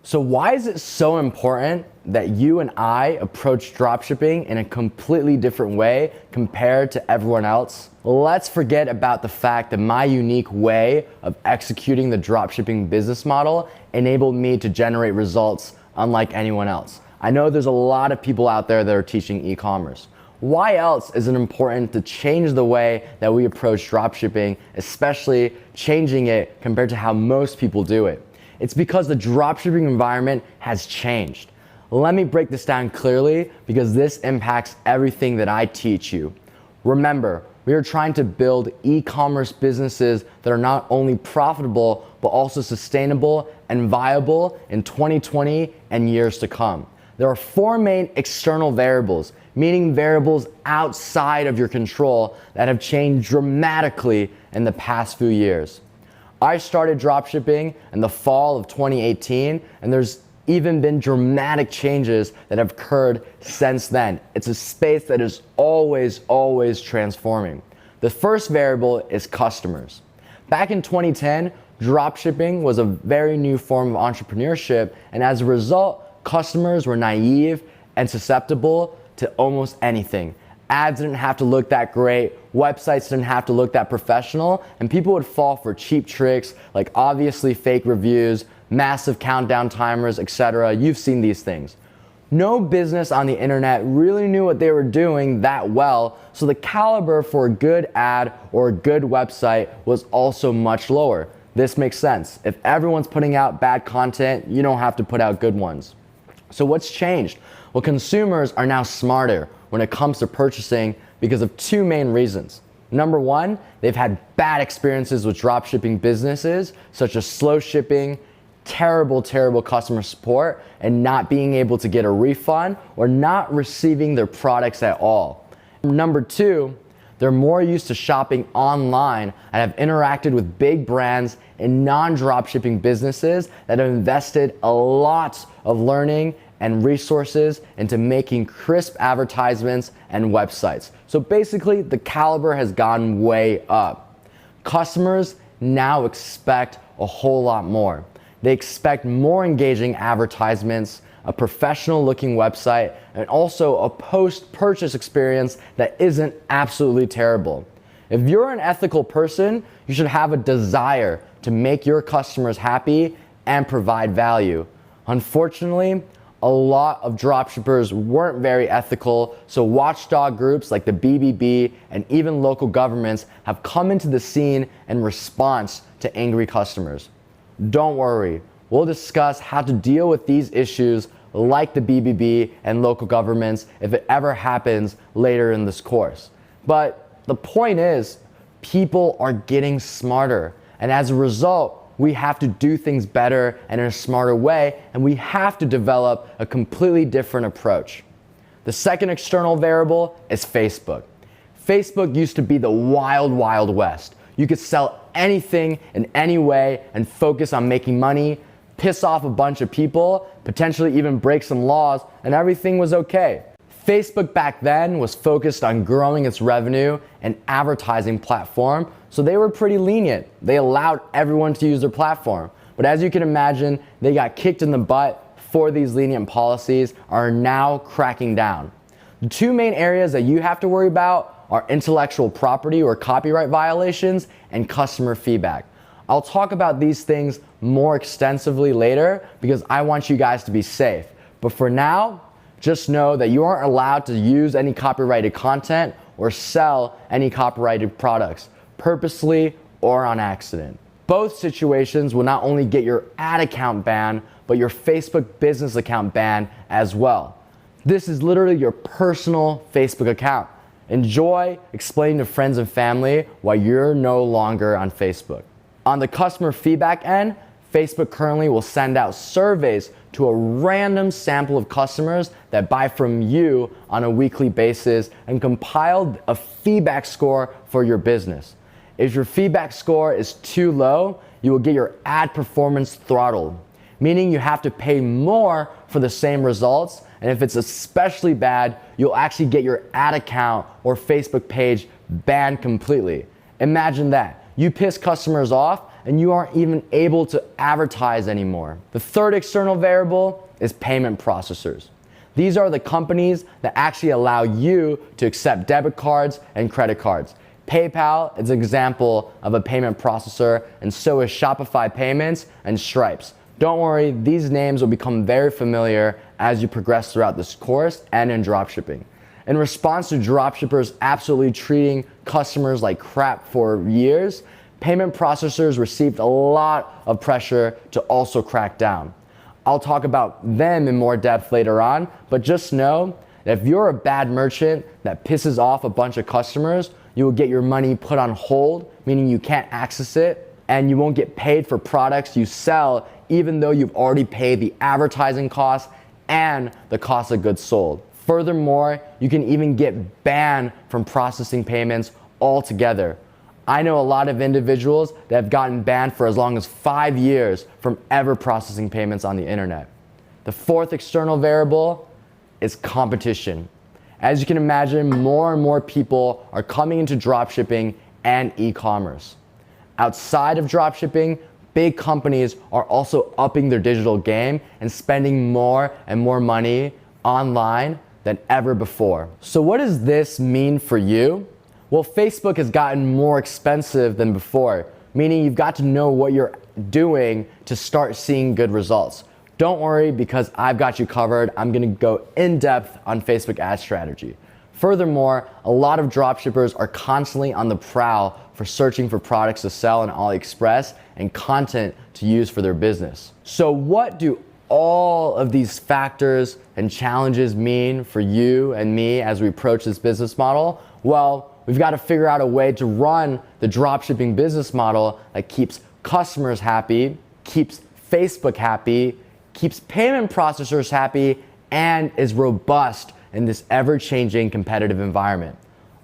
So why is it so important that you and I approach dropshipping in a completely different way compared to everyone else? Let's forget about the fact that my unique way of executing the dropshipping business model enabled me to generate results unlike anyone else. I know there's a lot of people out there that are teaching e-commerce. Why else is it important to change the way that we approach dropshipping, especially changing it compared to how most people do it? It's because the dropshipping environment has changed. Let me break this down clearly because this impacts everything that I teach you. Remember, we are trying to build e-commerce businesses that are not only profitable, but also sustainable and viable in 2020 and years to come. There are four main external variables, meaning variables outside of your control that have changed dramatically in the past few years. I started dropshipping in the fall of 2018, and there's even been dramatic changes that have occurred since then. It's a space that is always transforming. The first variable is customers. Back in 2010, dropshipping was a very new form of entrepreneurship, and as a result, customers were naive and susceptible to almost anything. Ads didn't have to look that great, websites didn't have to look that professional, and people would fall for cheap tricks like obviously fake reviews, massive countdown timers, etc. You've seen these things. No business on the internet really knew what they were doing that well, so the caliber for a good ad or a good website was also much lower. This makes sense. If everyone's putting out bad content, you don't have to put out good ones. So what's changed? Well, consumers are now smarter when it comes to purchasing because of two main reasons. Number one, they've had bad experiences with dropshipping businesses, such as slow shipping, terrible customer support, and not being able to get a refund or not receiving their products at all. Number two, they're more used to shopping online and have interacted with big brands and non-dropshipping businesses that have invested a lot of learning and resources into making crisp advertisements and websites. So basically, the caliber has gone way up. Customers now expect a whole lot more. They expect more engaging advertisements, a professional looking website, and also a post-purchase experience that isn't absolutely terrible. If you're an ethical person, you should have a desire to make your customers happy and provide value. Unfortunately, a lot of dropshippers weren't very ethical, so watchdog groups like the BBB and even local governments have come into the scene in response to angry customers. Don't worry, we'll discuss how to deal with these issues like the BBB and local governments if it ever happens later in this course. But the point is, people are getting smarter, and as a result, we have to do things better and in a smarter way, and we have to develop a completely different approach. The second external variable is Facebook. Facebook used to be the wild west. You could sell anything in any way and focus on making money, piss off a bunch of people, potentially even break some laws, and everything was okay. Facebook back then was focused on growing its revenue and advertising platform, so they were pretty lenient. They allowed everyone to use their platform. But as you can imagine, they got kicked in the butt for these lenient policies, are now cracking down. The two main areas that you have to worry about are intellectual property or copyright violations and customer feedback. I'll talk about these things more extensively later because I want you guys to be safe. But for now, just know that you aren't allowed to use any copyrighted content or sell any copyrighted products, purposely or on accident. Both situations will not only get your ad account banned, but your Facebook business account banned as well. This is literally your personal Facebook account. Enjoy explaining to friends and family why you're no longer on Facebook. On the customer feedback end, Facebook currently will send out surveys to a random sample of customers that buy from you on a weekly basis and compile a feedback score for your business. If your feedback score is too low, you will get your ad performance throttled, meaning you have to pay more for the same results, and if it's especially bad, you'll actually get your ad account or Facebook page banned completely. Imagine that. You piss customers off and you aren't even able to advertise anymore. The third external variable is payment processors. These are the companies that actually allow you to accept debit cards and credit cards. PayPal is an example of a payment processor, and so is Shopify Payments and Stripes. Don't worry, these names will become very familiar as you progress throughout this course and in dropshipping. In response to dropshippers absolutely treating customers like crap for years, payment processors received a lot of pressure to also crack down. I'll talk about them in more depth later on, but just know that if you're a bad merchant that pisses off a bunch of customers, you will get your money put on hold, meaning you can't access it, and you won't get paid for products you sell, even though you've already paid the advertising costs and the cost of goods sold. Furthermore, you can even get banned from processing payments altogether. I know a lot of individuals that have gotten banned for as long as 5 years from ever processing payments on the internet. The fourth external variable is competition. As you can imagine, more and more people are coming into dropshipping and e-commerce. Outside of dropshipping, big companies are also upping their digital game and spending more and more money online than ever before. So what does this mean for you? Well, Facebook has gotten more expensive than before, meaning you've got to know what you're doing to start seeing good results. Don't worry, because I've got you covered. I'm gonna go in depth on Facebook ad strategy. Furthermore, a lot of dropshippers are constantly on the prowl for searching for products to sell on AliExpress and content to use for their business. So what do all of these factors and challenges mean for you and me as we approach this business model? Well, we've got to figure out a way to run the dropshipping business model that keeps customers happy, keeps Facebook happy, keeps payment processors happy, and is robust in this ever-changing competitive environment.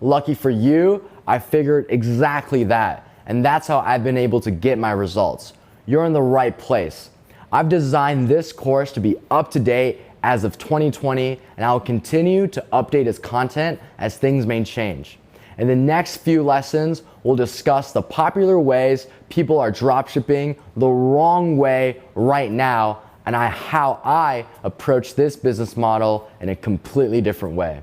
Lucky for you, I figured exactly that, and that's how I've been able to get my results. You're in the right place. I've designed this course to be up to date as of 2020, and I'll continue to update its content as things may change. In the next few lessons, we'll discuss the popular ways people are dropshipping the wrong way right now, and how I approach this business model in a completely different way.